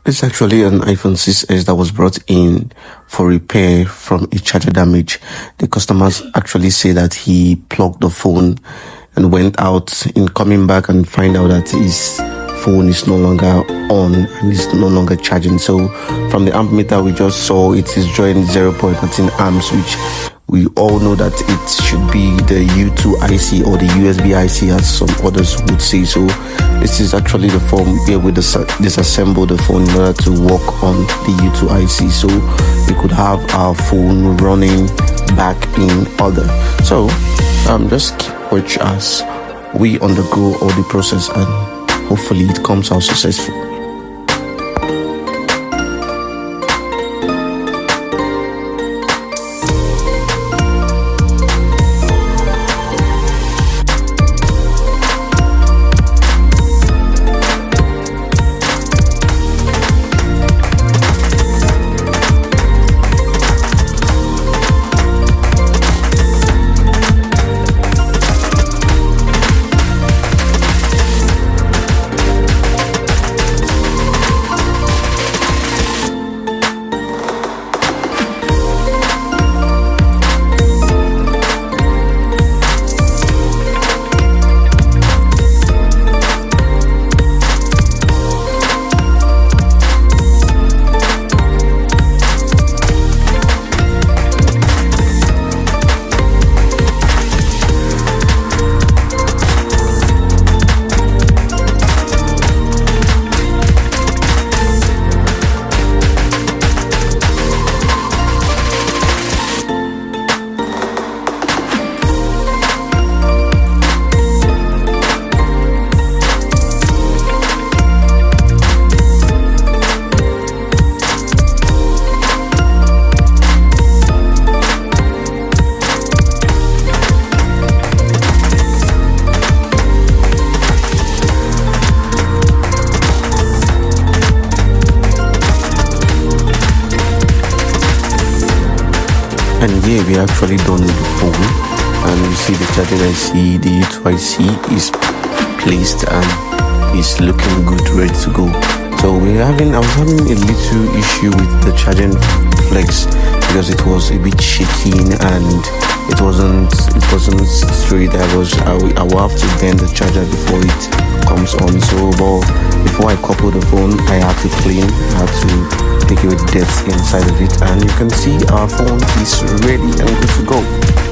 It's actually an iPhone 6s that was brought in for repair from a charger damage. The customers actually say that he plugged the phone and went out, in coming back and find out that his phone is no longer on and is no longer charging. So from the amp meter we just saw, it is drawing 0.13 amps, which we all know that it should be the U2 IC or the USB IC, as some others would say. So this is actually the form where we disassemble the phone in order to work on the U2 IC, so we could have our phone running back in order. So just keep watch as we undergo all the process, and hopefully it comes out successful. And yeah, we actually done with the phone, and you see the charging IC, the U2 IC is placed and is looking good, ready to go. So I was having a little issue with the charging flex because it was a bit shaking and it wasn't straight. I will have to bend the charger before it comes on. So but before I couple the phone, I had to clean, I had to take away the dirt inside of it, and you can see our phone is ready and good to go.